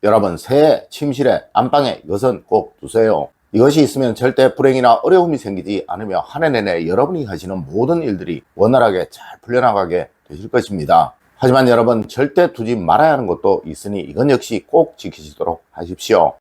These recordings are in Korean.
여러분, 새해 침실에 안방에 이것은 꼭 두세요. 이것이 있으면 절대 불행이나 어려움이 생기지 않으며 한 해 내내 여러분이 하시는 모든 일들이 원활하게 잘 풀려나가게 되실 것입니다. 하지만 여러분, 절대 두지 말아야 하는 것도 있으니 이건 역시 꼭 지키시도록 하십시오.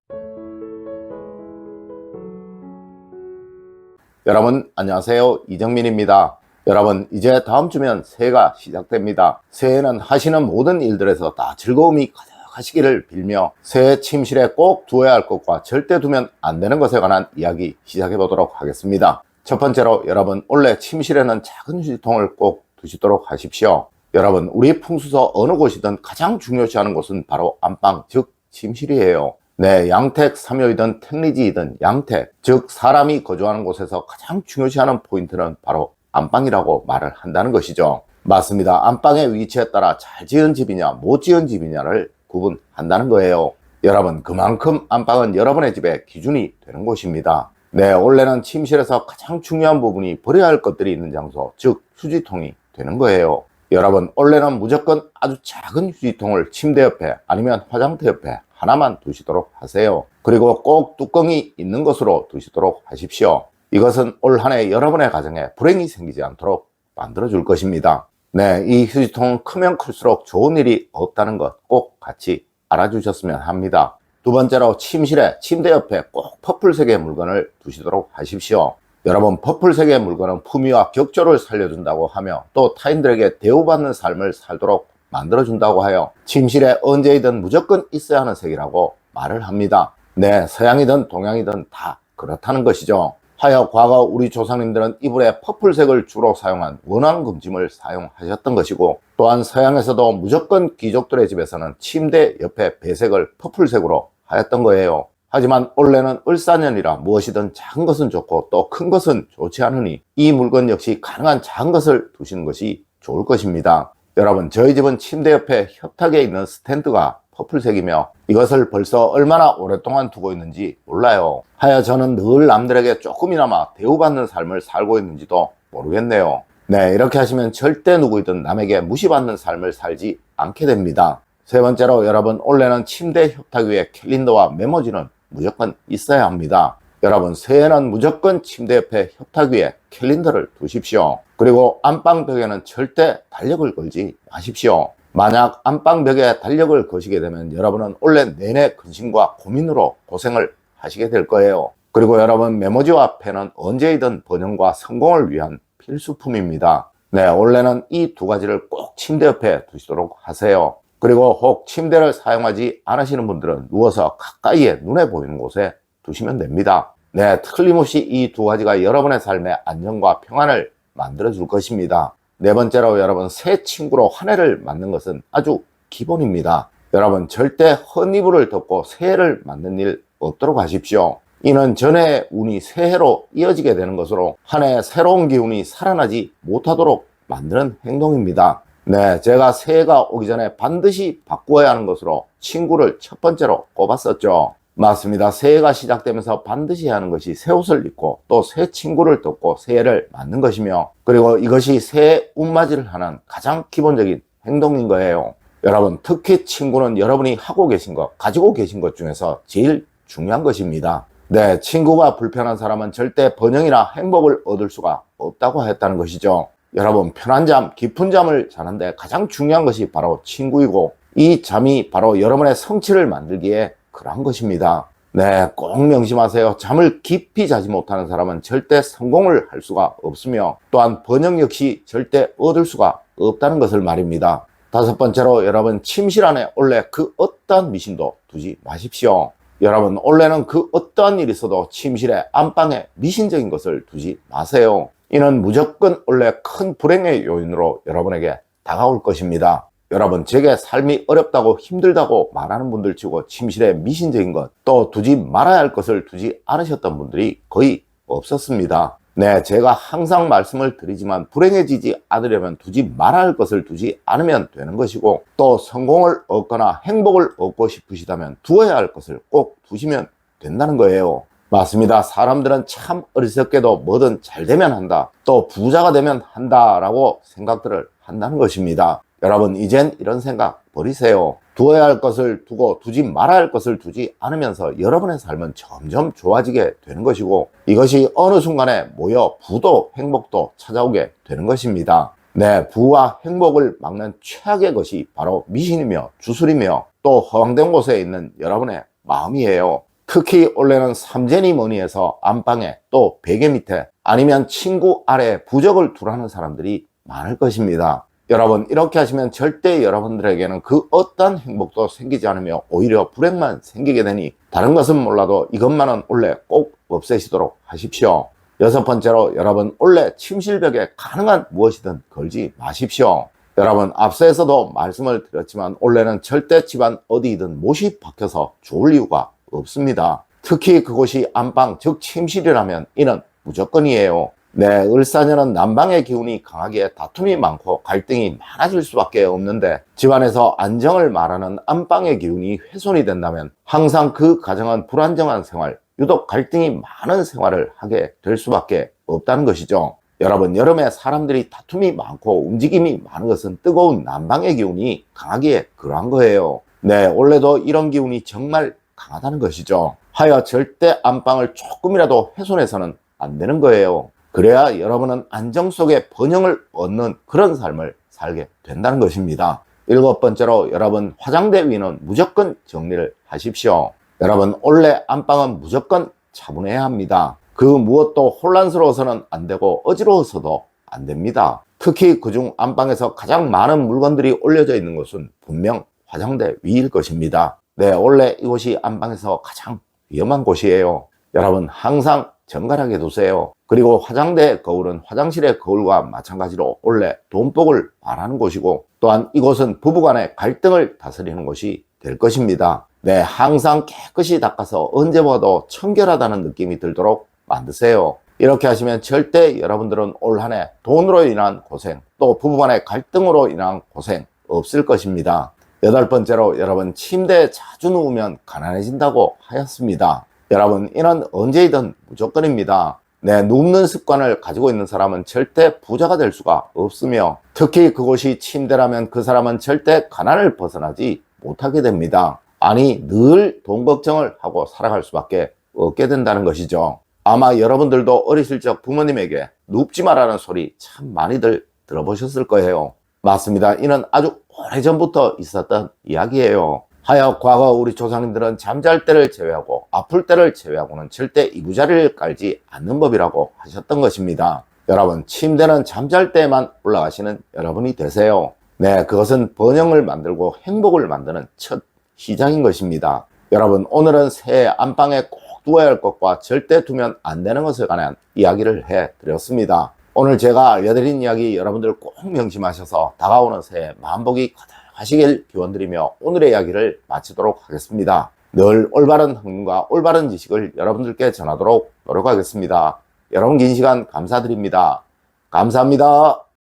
여러분 안녕하세요, 이정민입니다. 여러분, 이제 다음 주면 새해가 시작됩니다. 새해는 하시는 모든 일들에서 다 즐거움이 가득하시기를 빌며 새해 침실에 꼭 두어야 할 것과 절대 두면 안 되는 것에 관한 이야기 시작해 보도록 하겠습니다. 첫 번째로 여러분, 원래 침실에는 작은 휴지통을 꼭 두시도록 하십시오. 여러분, 우리 풍수서 어느 곳이든 가장 중요시하는 곳은 바로 안방, 즉 침실이에요. 네, 양택, 삼요이든 택리지이든 양택, 즉 사람이 거주하는 곳에서 가장 중요시하는 포인트는 바로 안방이라고 말을 한다는 것이죠. 맞습니다. 안방의 위치에 따라 잘 지은 집이냐 못 지은 집이냐를 구분한다는 거예요. 여러분, 그만큼 안방은 여러분의 집의 기준이 되는 곳입니다. 네, 원래는 침실에서 가장 중요한 부분이 버려야 할 것들이 있는 장소, 즉 휴지통이 되는 거예요. 여러분, 원래는 무조건 아주 작은 휴지통을 침대 옆에 아니면 화장대 옆에 하나만 두시도록 하세요. 그리고 꼭 뚜껑이 있는 것으로 두시도록 하십시오. 이것은 올 한 해 여러분의 가정에 불행이 생기지 않도록 만들어 줄 것입니다. 네, 이 휴지통은 크면 클수록 좋은 일이 없다는 것 꼭 같이 알아주셨으면 합니다. 두 번째로, 침실에 침대 옆에 꼭 퍼플색의 물건을 두시도록 하십시오. 여러분, 퍼플색의 물건은 품위와 격조를 살려준다고 하며 또 타인들에게 대우받는 삶을 살도록 만들어준다고 하여 침실에 언제이든 무조건 있어야 하는 색이라고 말을 합니다. 네, 서양이든 동양이든 다 그렇다는 것이죠. 하여 과거 우리 조상님들은 이불에 퍼플색을 주로 사용한 원왕금짐을 사용하셨던 것이고, 또한 서양에서도 무조건 귀족들의 집에서는 침대 옆에 배색을 퍼플색으로 하였던 거예요. 하지만 원래는 을사년이라 무엇이든 작은 것은 좋고 또 큰 것은 좋지 않으니 이 물건 역시 가능한 작은 것을 두시는 것이 좋을 것입니다. 여러분, 저희 집은 침대 옆에 협탁에 있는 스탠드가 퍼플색이며 이것을 벌써 얼마나 오랫동안 두고 있는지 몰라요. 하여 저는 늘 남들에게 조금이나마 대우받는 삶을 살고 있는지도 모르겠네요. 네, 이렇게 하시면 절대 누구이든 남에게 무시받는 삶을 살지 않게 됩니다. 세 번째로, 여러분, 원래는 침대 협탁 위에 캘린더와 메모지는 무조건 있어야 합니다. 여러분, 새해는 무조건 침대 옆에 협탁 위에 캘린더를 두십시오. 그리고 안방벽에는 절대 달력을 걸지 마십시오. 만약 안방벽에 달력을 거시게 되면 여러분은 올해 내내 근심과 고민으로 고생을 하시게 될 거예요. 그리고 여러분, 메모지와 펜은 언제이든 번영과 성공을 위한 필수품입니다. 네, 원래는 이 두 가지를 꼭 침대 옆에 두시도록 하세요. 그리고 혹 침대를 사용하지 않으시는 분들은 누워서 가까이에 눈에 보이는 곳에 두시면 됩니다. 네, 틀림없이 이 두 가지가 여러분의 삶의 안정과 평안을 만들어 줄 것입니다. 네 번째로, 여러분, 새 친구로 한 해를 맞는 것은 아주 기본입니다. 여러분, 절대 헛이불을 덮고 새해를 맞는 일 없도록 하십시오. 이는 전해의 운이 새해로 이어지게 되는 것으로 한 해 새로운 기운이 살아나지 못하도록 만드는 행동입니다. 네, 제가 새해가 오기 전에 반드시 바꾸어야 하는 것으로 친구를 첫 번째로 꼽았었죠. 맞습니다. 새해가 시작되면서 반드시 해야 하는 것이 새 옷을 입고 또 새 친구를 덮고 새해를 맞는 것이며, 그리고 이것이 새해 운맞이를 하는 가장 기본적인 행동인 거예요. 여러분, 특히 친구는 여러분이 하고 계신 것, 가지고 계신 것 중에서 제일 중요한 것입니다. 네, 친구가 불편한 사람은 절대 번영이나 행복을 얻을 수가 없다고 했다는 것이죠. 여러분, 편한 잠, 깊은 잠을 자는데 가장 중요한 것이 바로 친구이고, 이 잠이 바로 여러분의 성취를 만들기에 그러한 것입니다. 네, 꼭 명심하세요. 잠을 깊이 자지 못하는 사람은 절대 성공을 할 수가 없으며 또한 번영 역시 절대 얻을 수가 없다는 것을 말입니다. 다섯 번째로, 여러분, 침실 안에 원래 그 어떠한 미신도 두지 마십시오. 여러분, 원래는 그 어떠한 일이 있어도 침실에 안방에 미신적인 것을 두지 마세요. 이는 무조건 원래 큰 불행의 요인으로 여러분에게 다가올 것입니다. 여러분, 제게 삶이 어렵다고 힘들다고 말하는 분들 치고 침실에 미신적인 것, 또 두지 말아야 할 것을 두지 않으셨던 분들이 거의 없었습니다. 네, 제가 항상 말씀을 드리지만 불행해지지 않으려면 두지 말아야 할 것을 두지 않으면 되는 것이고, 또 성공을 얻거나 행복을 얻고 싶으시다면 두어야 할 것을 꼭 두시면 된다는 거예요. 맞습니다. 사람들은 참 어리석게도 뭐든 잘 되면 한다, 또 부자가 되면 한다 라고 생각들을 한다는 것입니다. 여러분, 이젠 이런 생각 버리세요. 두어야 할 것을 두고 두지 말아야 할 것을 두지 않으면서 여러분의 삶은 점점 좋아지게 되는 것이고, 이것이 어느 순간에 모여 부도 행복도 찾아오게 되는 것입니다. 네, 부와 행복을 막는 최악의 것이 바로 미신이며 주술이며 또 허황된 곳에 있는 여러분의 마음이에요. 특히 원래는 삼재니 뭐니해서 안방에 또 베개 밑에 아니면 친구 아래에 부적을 두라는 사람들이 많을 것입니다. 여러분, 이렇게 하시면 절대 여러분들에게는 그 어떤 행복도 생기지 않으며 오히려 불행만 생기게 되니, 다른 것은 몰라도 이것만은 원래 꼭 없애시도록 하십시오. 여섯 번째로, 여러분 원래 침실벽에 가능한 무엇이든 걸지 마십시오. 여러분, 앞서에서도 말씀을 드렸지만 원래는 절대 집안 어디든 못이 박혀서 좋을 이유가 없습니다. 특히 그곳이 안방 즉 침실이라면 이는 무조건이에요. 네, 을사년은 남방의 기운이 강하기에 다툼이 많고 갈등이 많아질 수밖에 없는데, 집안에서 안정을 말하는 안방의 기운이 훼손이 된다면 항상 그 가정은 불안정한 생활, 유독 갈등이 많은 생활을 하게 될 수밖에 없다는 것이죠. 여러분, 여름에 사람들이 다툼이 많고 움직임이 많은 것은 뜨거운 남방의 기운이 강하기에 그러한 거예요. 네, 원래도 이런 기운이 정말 강하다는 것이죠. 하여 절대 안방을 조금이라도 훼손해서는 안 되는 거예요. 그래야 여러분은 안정 속에 번영을 얻는 그런 삶을 살게 된다는 것입니다. 일곱 번째로, 여러분 화장대 위는 무조건 정리를 하십시오. 여러분, 원래 안방은 무조건 차분해야 합니다. 그 무엇도 혼란스러워서는 안 되고 어지러워서도 안 됩니다. 특히 그중 안방에서 가장 많은 물건들이 올려져 있는 곳은 분명 화장대 위일 것입니다. 네, 원래 이곳이 안방에서 가장 위험한 곳이에요. 여러분, 항상 정갈하게 두세요. 그리고 화장대 거울은 화장실의 거울과 마찬가지로 원래 돈복을 말하는 곳이고, 또한 이곳은 부부간의 갈등을 다스리는 곳이 될 것입니다. 네, 항상 깨끗이 닦아서 언제 봐도 청결하다는 느낌이 들도록 만드세요. 이렇게 하시면 절대 여러분들은 올 한 해 돈으로 인한 고생, 또 부부간의 갈등으로 인한 고생 없을 것입니다. 여덟 번째로, 여러분 침대에 자주 누우면 가난해진다고 하였습니다. 여러분, 이는 언제이든 무조건입니다. 네, 눕는 습관을 가지고 있는 사람은 절대 부자가 될 수가 없으며, 특히 그곳이 침대라면 그 사람은 절대 가난을 벗어나지 못하게 됩니다. 아니, 늘 돈 걱정을 하고 살아갈 수밖에 없게 된다는 것이죠. 아마 여러분들도 어리실 적 부모님에게 눕지 마라는 소리 참 많이들 들어보셨을 거예요. 맞습니다. 이는 아주 오래전부터 있었던 이야기예요. 하여 과거 우리 조상님들은 잠잘 때를 제외하고 아플 때를 제외하고는 절대 이부자리를 깔지 않는 법이라고 하셨던 것입니다. 여러분, 침대는 잠잘 때만 올라가시는 여러분이 되세요. 네, 그것은 번영을 만들고 행복을 만드는 첫 시작인 것입니다. 여러분, 오늘은 새해 안방에 꼭 두어야 할 것과 절대 두면 안 되는 것에 관한 이야기를 해드렸습니다. 오늘 제가 알려드린 이야기 여러분들 꼭 명심하셔서 다가오는 새해 만복이 가득하시길 기원드리며 오늘의 이야기를 마치도록 하겠습니다. 늘 올바른 학문과 올바른 지식을 여러분들께 전하도록 노력하겠습니다. 여러분, 긴 시간 감사드립니다. 감사합니다.